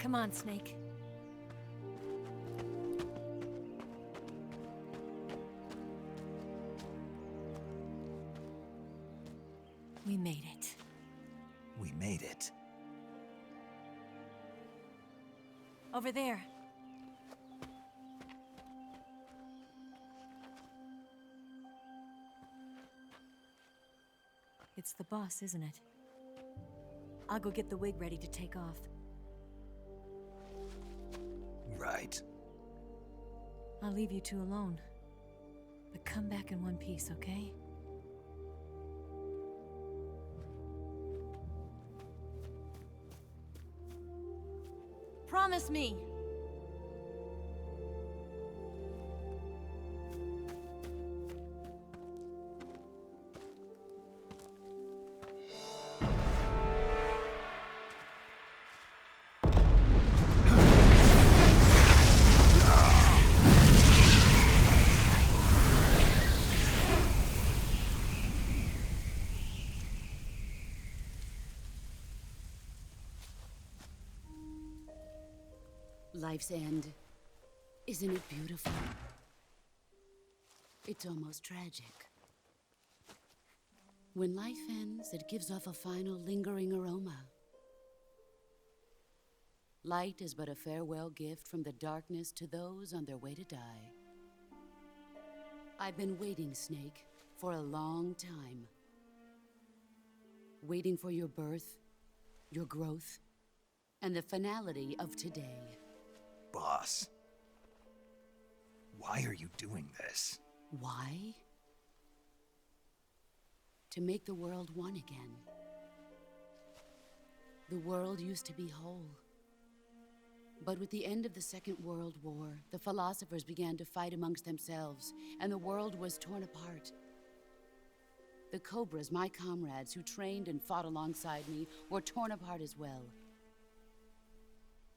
Come on, Snake. We made it. We made it. Over there. It's the boss, isn't it? I'll go get the wig ready to take off. Right. I'll leave you two alone. But come back in one piece, okay? Promise me! Life's end. Isn't it beautiful? It's almost tragic. When life ends, it gives off a final lingering aroma. Light is but a farewell gift from the darkness to those on their way to die. I've been waiting, Snake, for a long time. Waiting for your birth, your growth, and the finality of today. Boss. Why are you doing this? Why? To make the world one again. The world used to be whole. But with the end of the Second World War, the philosophers began to fight amongst themselves, and the world was torn apart. The Cobras, my comrades who trained and fought alongside me, were torn apart as well.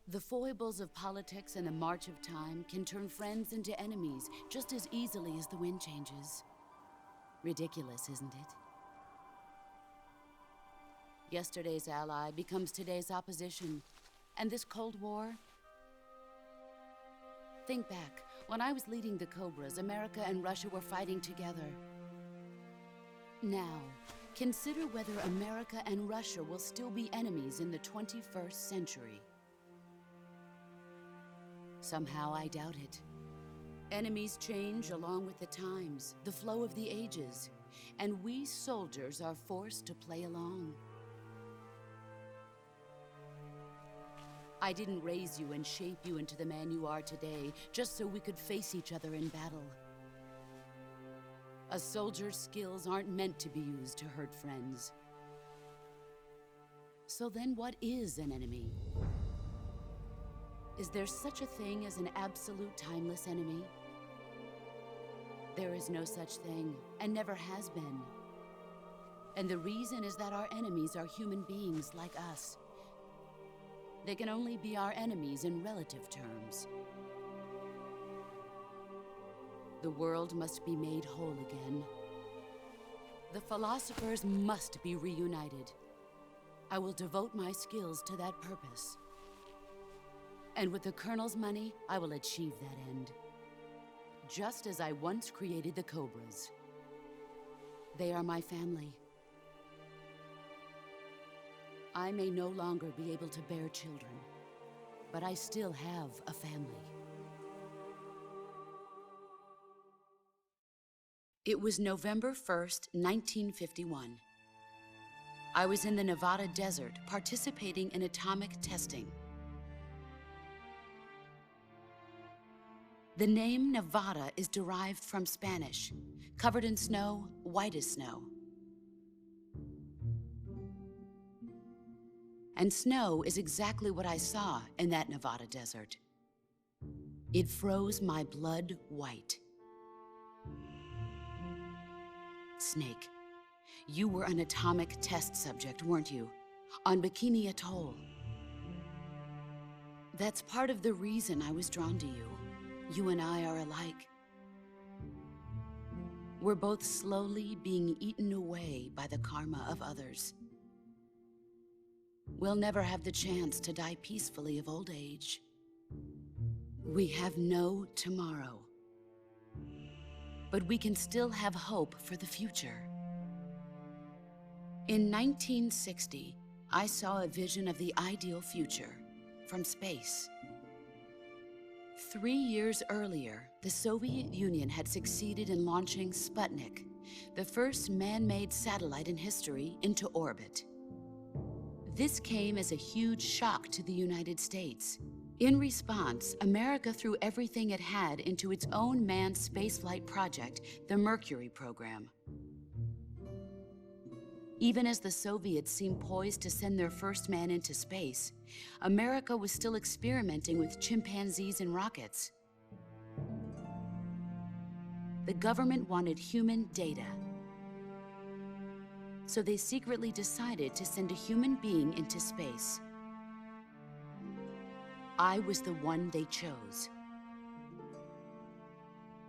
The foibles of politics and the march of time can turn friends into enemies just as easily as the wind changes. Ridiculous, isn't it? Yesterday's ally becomes today's opposition. And this Cold War? Think back. When I was leading the Cobras, America and Russia were fighting together. Now, consider whether America and Russia will still be enemies in the 21st century. Somehow I doubt it. Enemies change along with the times, the flow of the ages, and we soldiers are forced to play along. I didn't raise you and shape you into the man you are today just so we could face each other in battle. A soldier's skills aren't meant to be used to hurt friends. So then what is an enemy? Is there such a thing as an absolute timeless enemy? There is no such thing, and never has been. And the reason is that our enemies are human beings like us. They can only be our enemies in relative terms. The world must be made whole again. The philosophers must be reunited. I will devote my skills to that purpose. And with the Colonel's money, I will achieve that end. Just as I once created the Cobras. They are my family. I may no longer be able to bear children, but I still have a family. It was November 1st, 1951. I was in the Nevada desert participating in atomic testing. The name Nevada is derived from Spanish, covered in snow, white as snow. And snow is exactly what I saw in that Nevada desert. It froze my blood white. Snake, you were an atomic test subject, weren't you? On Bikini Atoll. That's part of the reason I was drawn to you. You and I are alike. We're both slowly being eaten away by the karma of others. we'll never have the chance to die peacefully of old age. We have no tomorrow. But we can still have hope for the future. In 1960, I saw a vision of the ideal future from space. 3 years earlier, the Soviet Union had succeeded in launching Sputnik, the first man-made satellite in history, into orbit. This came as a huge shock to the United States. In response, America threw everything it had into its own manned spaceflight project, the Mercury program. Even as the Soviets seemed poised to send their first man into space, America was still experimenting with chimpanzees and rockets. The government wanted human data. So they secretly decided to send a human being into space. I was the one they chose.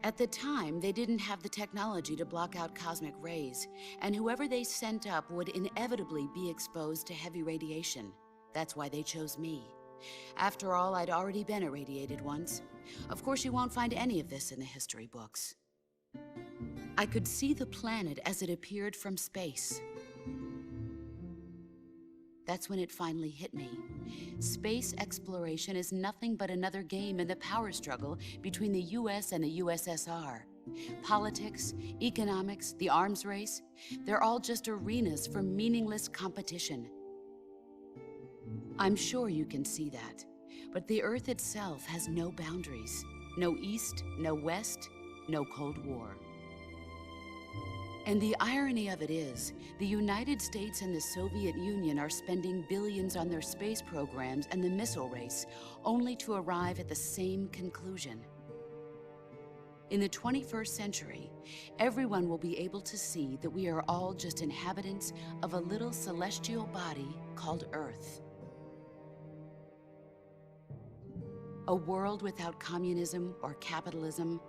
At the time, they didn't have the technology to block out cosmic rays, and whoever they sent up would inevitably be exposed to heavy radiation. That's why they chose me. After all, I'd already been irradiated once. Of course, you won't find any of this in the history books. I could see the planet as it appeared from space. That's when it finally hit me. Space exploration is nothing but another game in the power struggle between the US and the USSR. Politics, economics, the arms race, they're all just arenas for meaningless competition. I'm sure you can see that, but the Earth itself has no boundaries. No East, no West, no Cold War. And the irony of it is, the United States and the Soviet Union are spending billions on their space programs and the missile race, only to arrive at the same conclusion. In the 21st century, everyone will be able to see that we are all just inhabitants of a little celestial body called Earth. A world without communism or capitalism,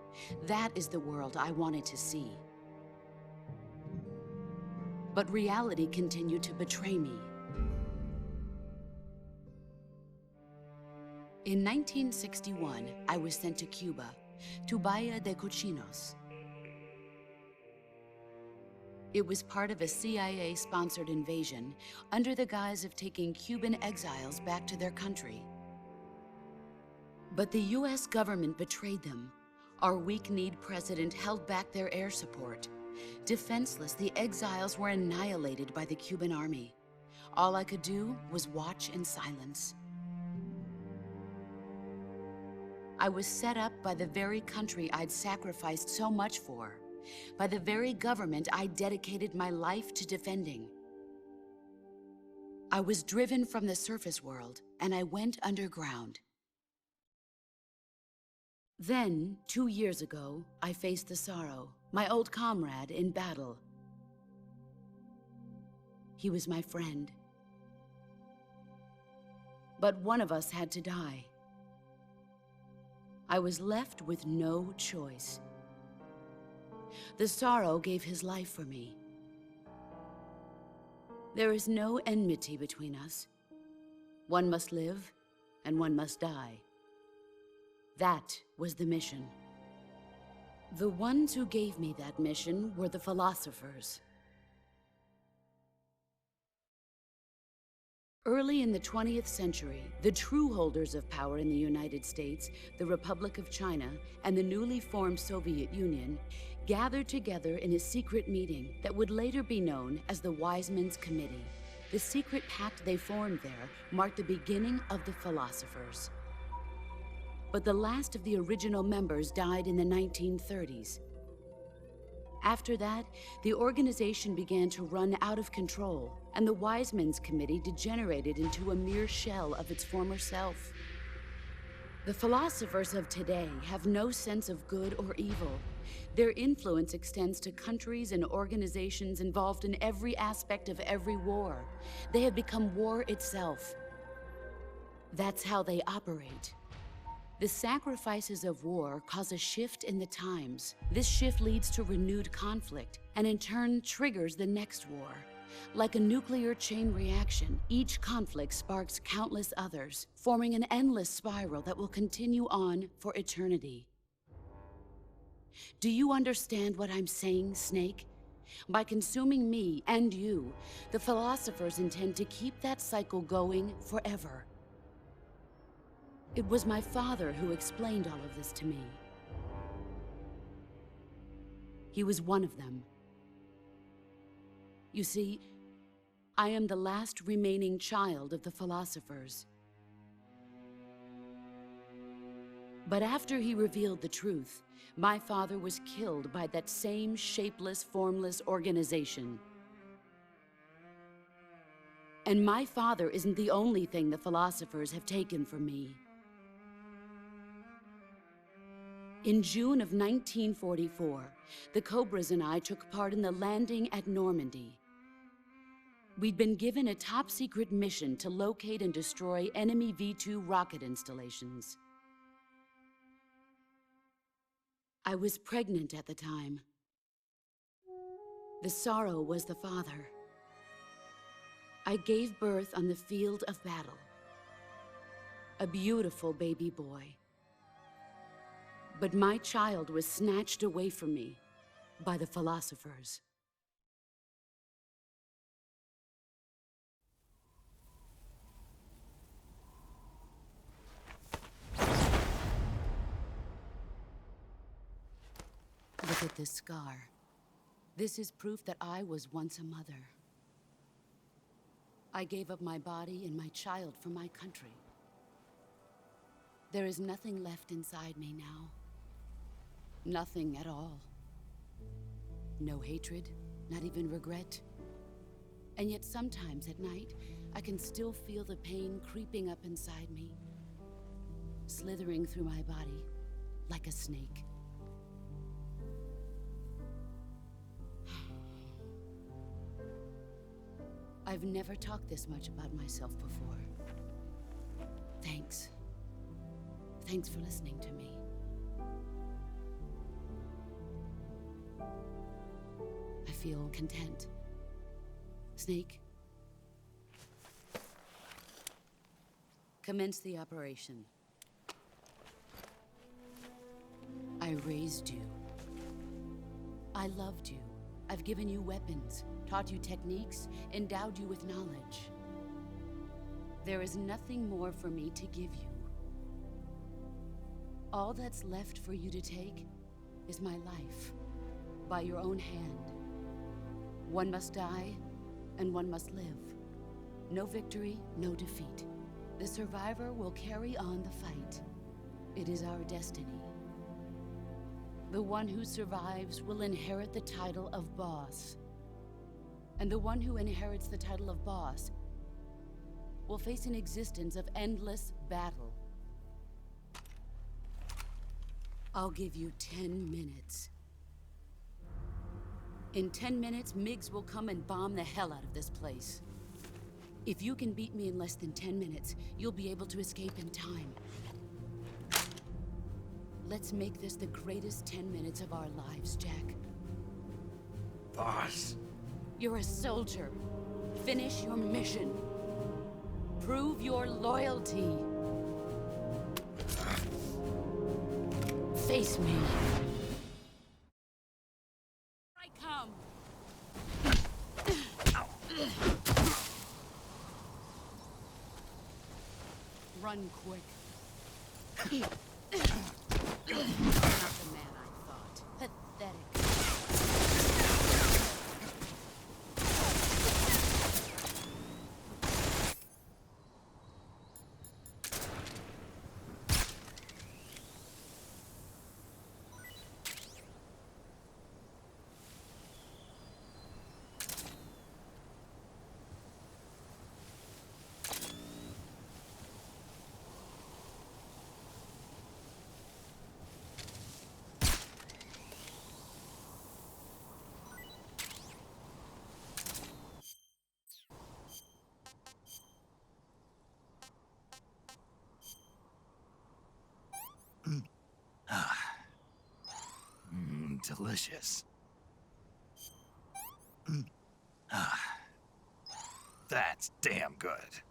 that is the world I wanted to see. But reality continued to betray me. In 1961, I was sent to Cuba, to Bahia de Cochinos. It was part of a CIA-sponsored invasion under the guise of taking Cuban exiles back to their country. But the US government betrayed them. Our weak-kneed president held back their air support. Defenseless, the exiles were annihilated by the Cuban army. All I could do was watch in silence. I was set up by the very country I'd sacrificed so much for, by the very government I dedicated my life to defending. I was driven from the surface world, and I went underground. Then, 2 years ago, I faced the sorrow, my old comrade in battle. He was my friend. But one of us had to die. I was left with no choice. The sorrow gave his life for me. There is no enmity between us. One must live, and one must die. That was the mission. The ones who gave me that mission were the philosophers. Early in the 20th century, the true holders of power in the United States, the Republic of China, and the newly formed Soviet Union gathered together in a secret meeting that would later be known as the Wise Men's Committee. The secret pact they formed there marked the beginning of the philosophers. But the last of the original members died in the 1930s. After that, the organization began to run out of control, and the Wise Men's Committee degenerated into a mere shell of its former self. The philosophers of today have no sense of good or evil. Their influence extends to countries and organizations involved in every aspect of every war. They have become war itself. That's how they operate. The sacrifices of war cause a shift in the times. This shift leads to renewed conflict, and in turn triggers the next war. Like a nuclear chain reaction, each conflict sparks countless others, forming an endless spiral that will continue on for eternity. Do you understand what I'm saying, Snake? By consuming me and you, the philosophers intend to keep that cycle going forever. It was my father who explained all of this to me. He was one of them. You see, I am the last remaining child of the philosophers. But after he revealed the truth, my father was killed by that same shapeless, formless organization. And my father isn't the only thing the philosophers have taken from me. In June of 1944, the Cobras and I took part in the landing at Normandy. We'd been given a top-secret mission to locate and destroy enemy V-2 rocket installations. I was pregnant at the time. The sorrow was the father. I gave birth on the field of battle. A beautiful baby boy. But my child was snatched away from me by the philosophers. Look at this scar. This is proof that I was once a mother. I gave up my body and my child for my country. There is nothing left inside me now. Nothing at all. No hatred, not even regret. And yet sometimes at night, I can still feel the pain creeping up inside me, slithering through my body like a snake. I've never talked this much about myself before. Thanks. Thanks for listening to me. I feel content. Snake? Commence the operation. I raised you. I loved you. I've given you weapons, taught you techniques, endowed you with knowledge. There is nothing more for me to give you. All that's left for you to take is my life, by your own hand. One must die, and one must live. No victory, no defeat. The survivor will carry on the fight. It is our destiny. The one who survives will inherit the title of boss. And the one who inherits the title of boss will face an existence of endless battle. I'll give you 10 minutes. In 10 minutes, MiGs will come and bomb the hell out of this place. If you can beat me in less than 10 minutes, you'll be able to escape in time. Let's make this the greatest 10 minutes of our lives, Jack. Boss. You're a soldier. Finish your mission. Prove your loyalty. Face me. I come. Run quick. Not the man I thought. Pathetic. Delicious. That's damn good.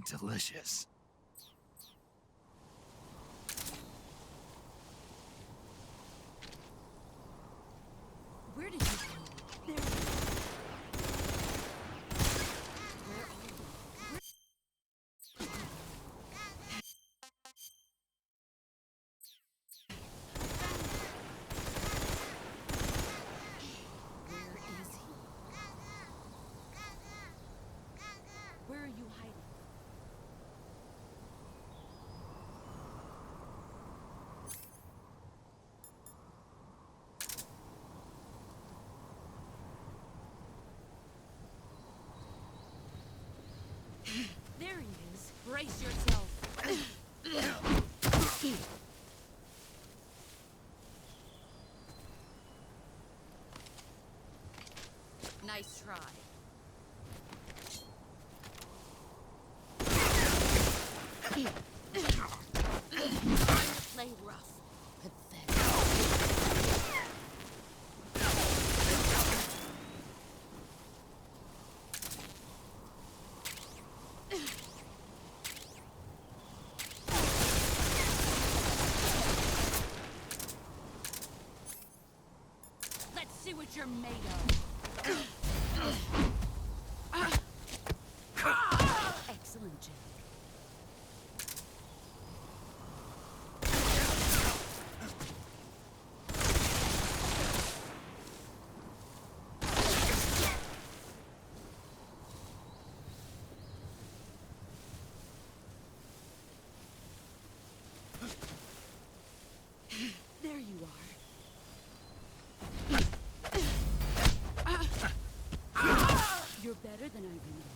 Delicious. Where did you go? There. Where are you? Where is he? Where are you hiding? There he is. Brace yourself. Nice try. Play rough. Pathetic. Let's see what you're made of. Excellent, Jack. There you are. You're better than I remember.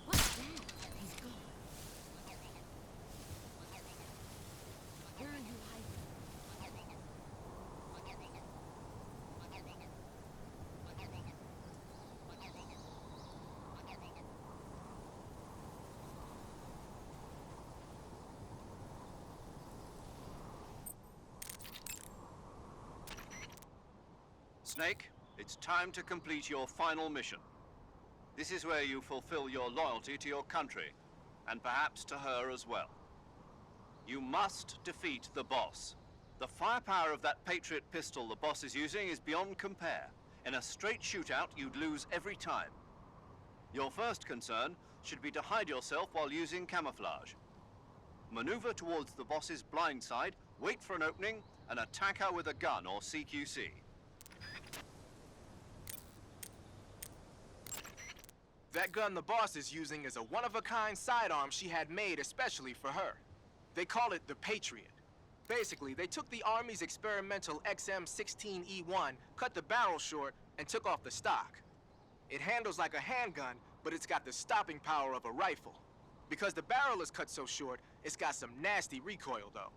What's that? He's gone. Where are you hiding? Snake, it's time to complete your final mission. This is where you fulfill your loyalty to your country, and perhaps to her as well. You must defeat the boss. The firepower of that Patriot pistol the boss is using is beyond compare. In a straight shootout, you'd lose every time. Your first concern should be to hide yourself while using camouflage. Maneuver towards the boss's blind side, wait for an opening, and attack her with a gun or CQC. That gun the boss is using is a one-of-a-kind sidearm she had made especially for her. They call it the Patriot. Basically, they took the Army's experimental XM-16E1, cut the barrel short, and took off the stock. It handles like a handgun, but it's got the stopping power of a rifle. Because the barrel is cut so short, it's got some nasty recoil, though.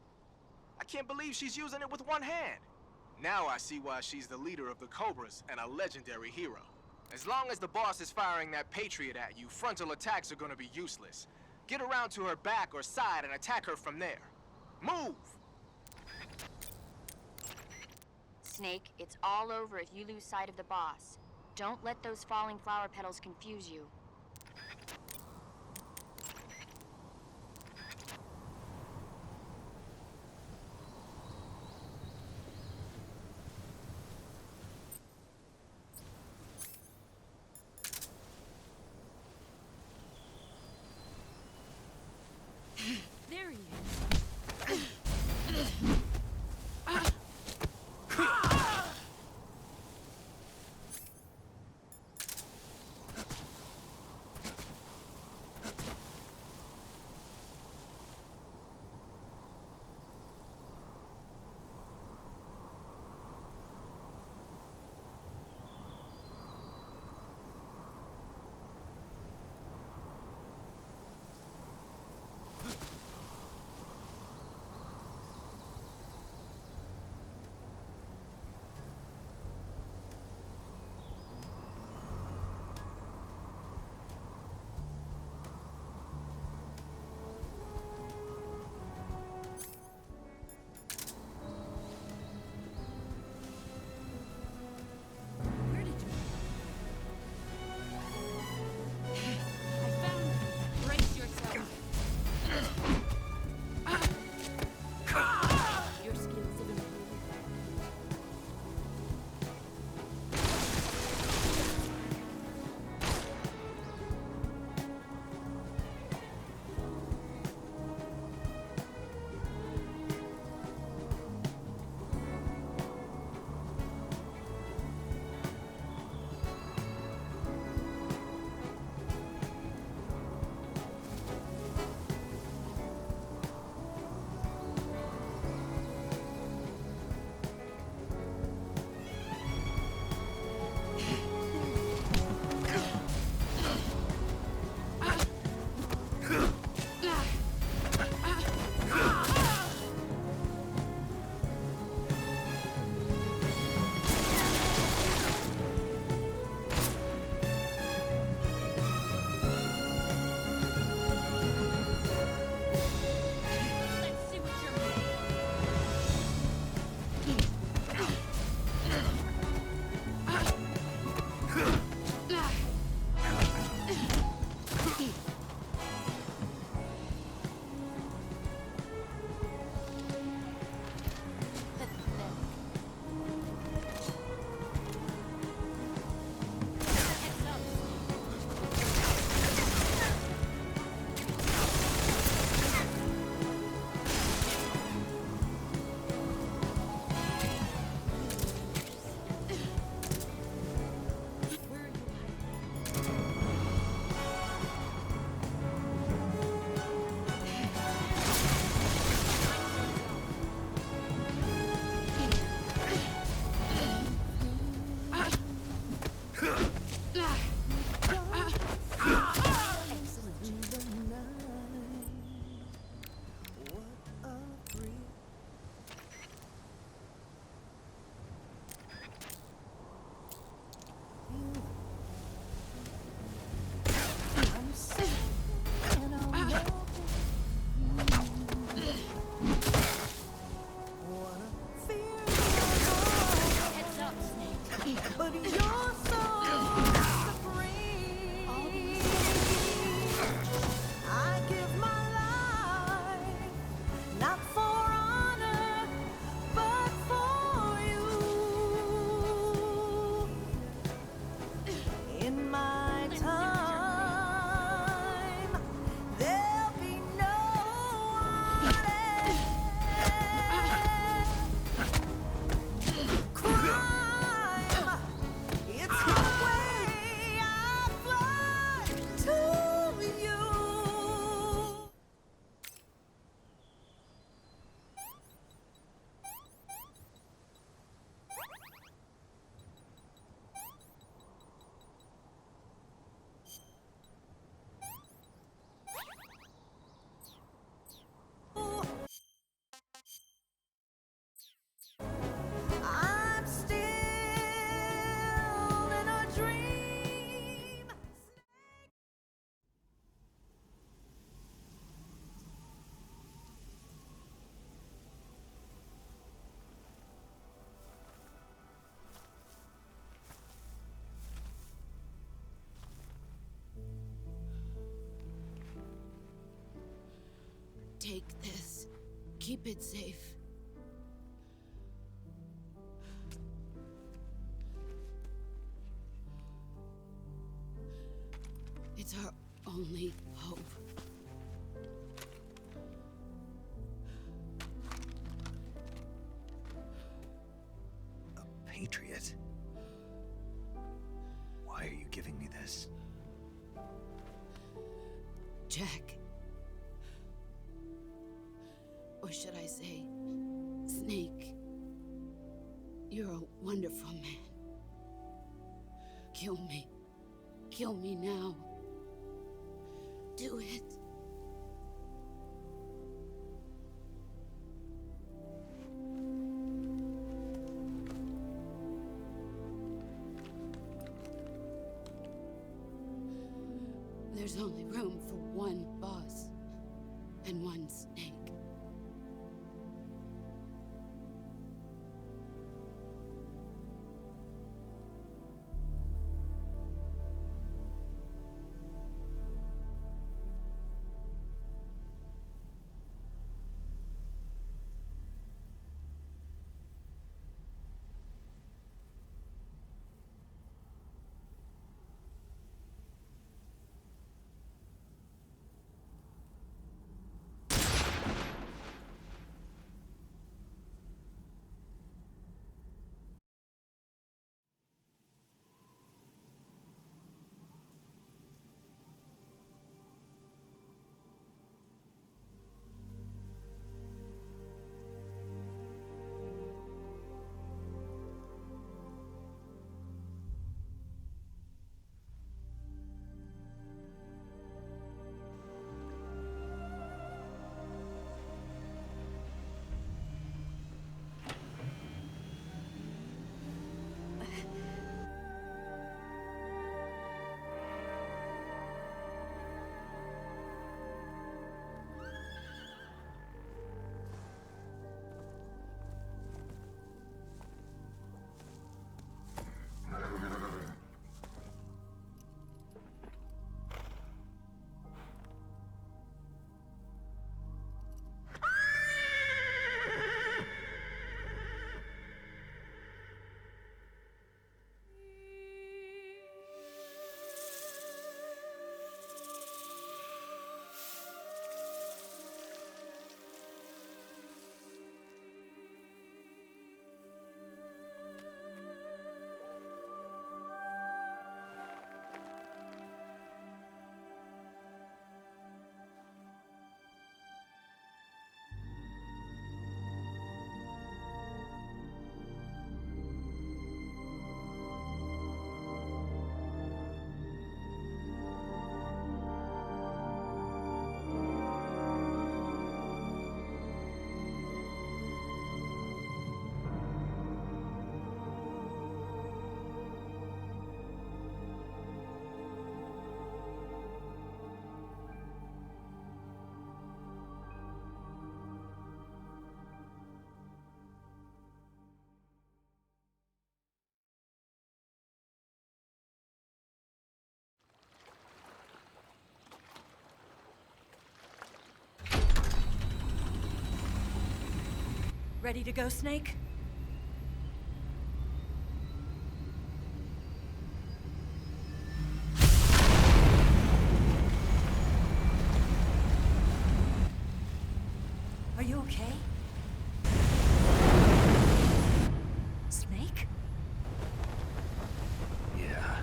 I can't believe she's using it with one hand. Now I see why she's the leader of the Cobras and a legendary hero. As long as the boss is firing that Patriot at you, frontal attacks are gonna be useless. Get around to her back or side and attack her from there. Move! Snake, it's all over if you lose sight of the boss. Don't let those falling flower petals confuse you. There he is. Take this. Keep it safe. It's our only hope. A patriot? Why are you giving me this? Jack. Or should I say, Snake. You're a wonderful man. Kill me. Kill me now. Do it. There's only room for one boss and one Snake. Ready to go, Snake? Are you okay? Snake? Yeah.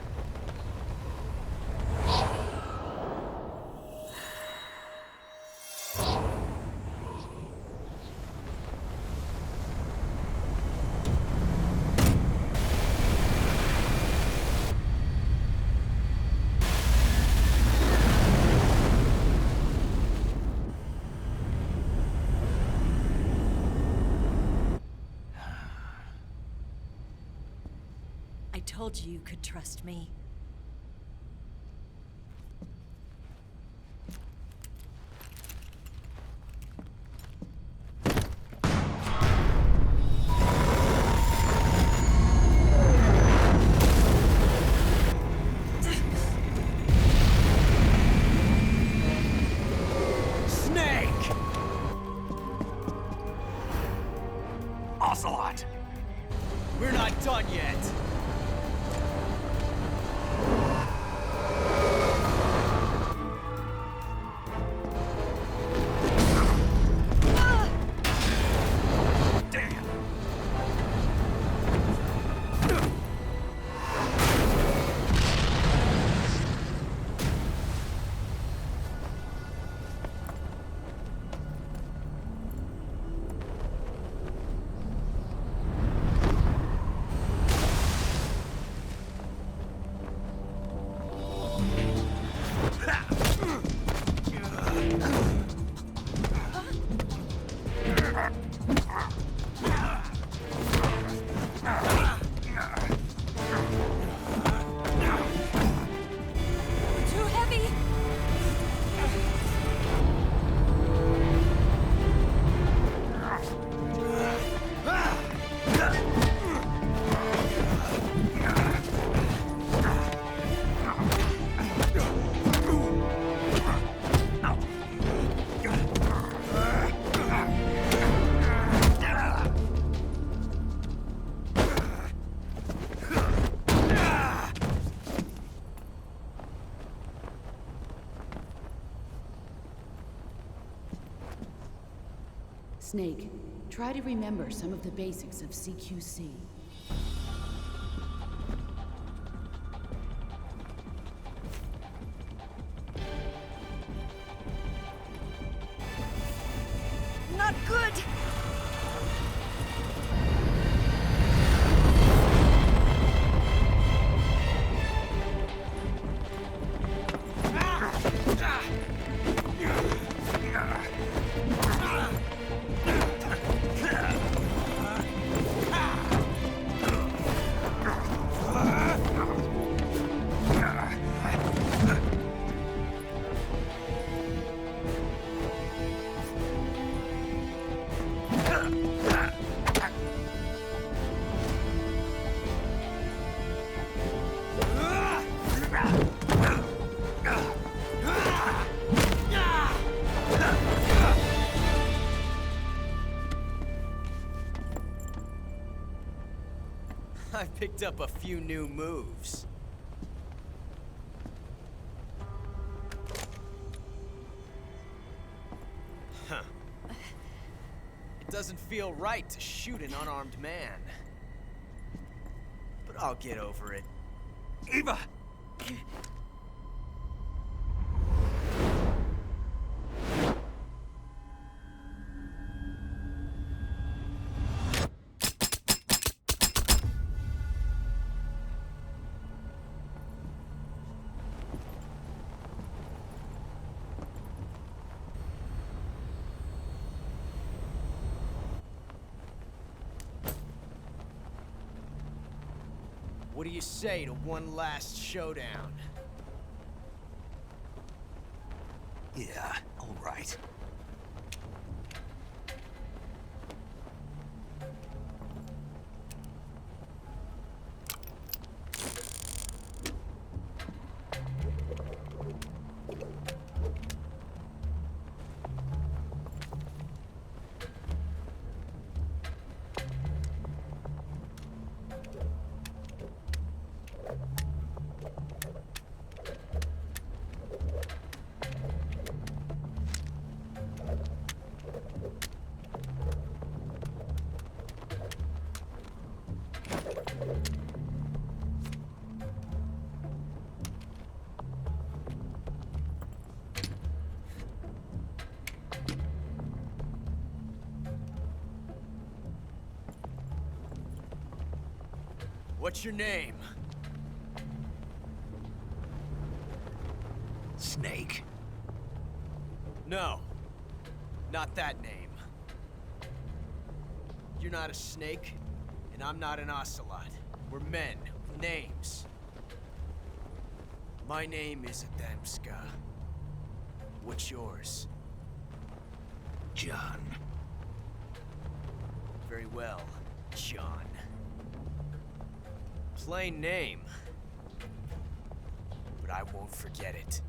I told you you could trust me. Snake! done yet. Too heavy! Snake, try to remember some of the basics of CQC. Not good! I picked up a few new moves. Huh. It doesn't feel right to shoot an unarmed man. But I'll get over it. Eva! What do you say to one last showdown? Yeah, all right. What's your name? Snake. No. Not that name. You're not a snake, and I'm not an ocelot. We're men with names. My name is Adamska. What's yours? John. Very well, John. Plain name. But I won't forget it.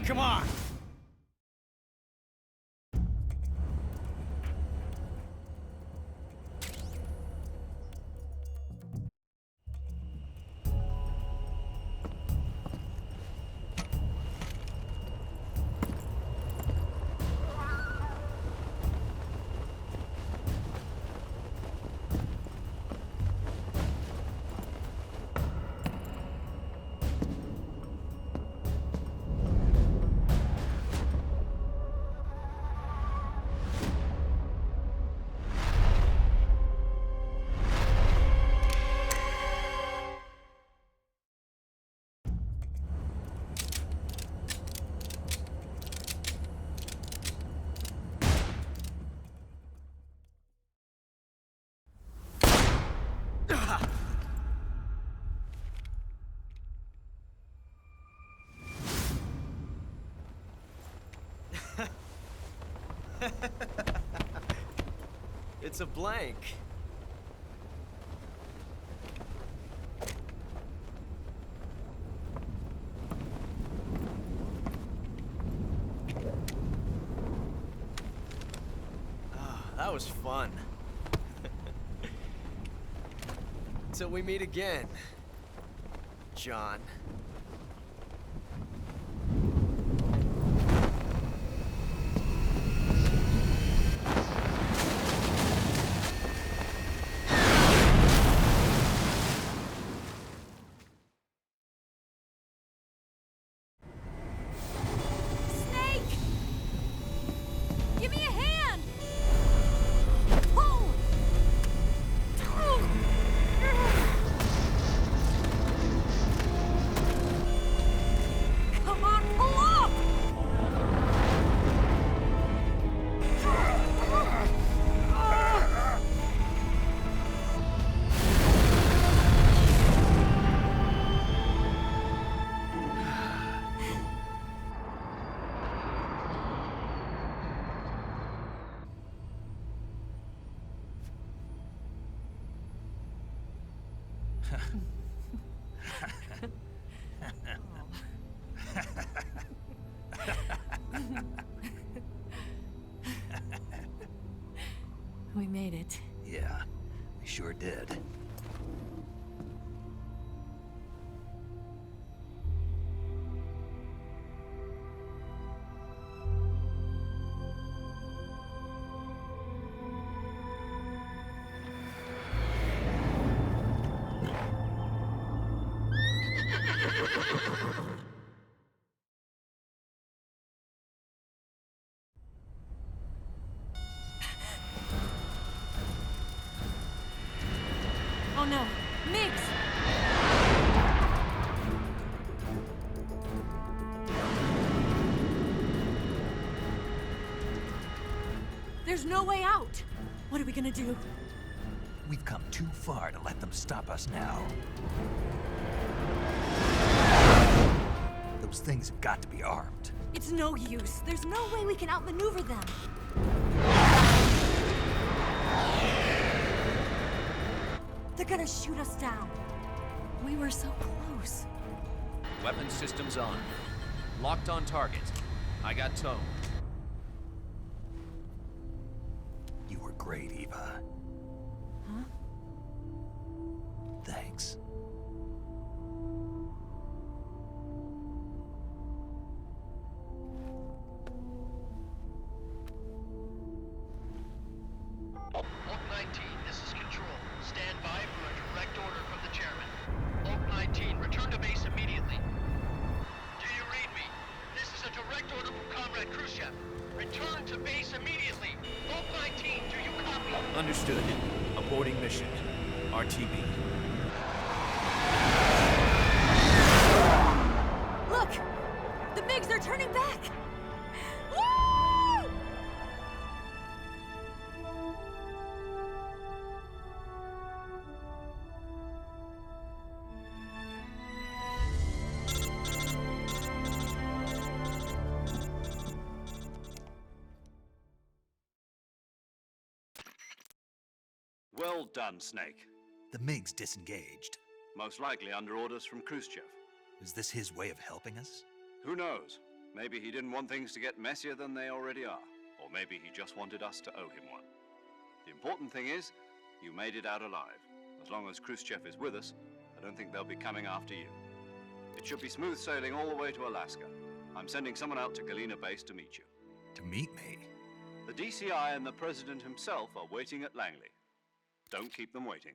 Come on! it's a blank. Ah, that was fun. Till we meet again, John. Snake! Give me a hand! Pull! Come on, pull up! We made it. Yeah, we sure did. Oh no, Miggs! There's no way out! What are we gonna do? We've come too far to let them stop us now. Those things have got to be armed. It's no use. There's no way we can outmaneuver them. They're gonna shoot us down. We were so close. Weapon systems on. Locked on target. I got tow. You were great, Eva. Huh? Thanks. Oak 19, this is Control. Stand by for a direct order from the chairman. Oak 19, return to base immediately. Do you read me? This is a direct order from Comrade Khrushchev. Return to base immediately. Oak 19, do you copy? Understood. Aborting mission. RTB. Look! The MiGs are turning back! Woo! Well done, Snake. The MiGs disengaged. Most likely under orders from Khrushchev. Is this his way of helping us? Who knows? Maybe he didn't want things to get messier than they already are. Or maybe he just wanted us to owe him one. The important thing is, you made it out alive. As long as Khrushchev is with us, I don't think they'll be coming after you. It should be smooth sailing all the way to Alaska. I'm sending someone out to Galena Base to meet you. To meet me? The DCI and the President himself are waiting at Langley. Don't keep them waiting.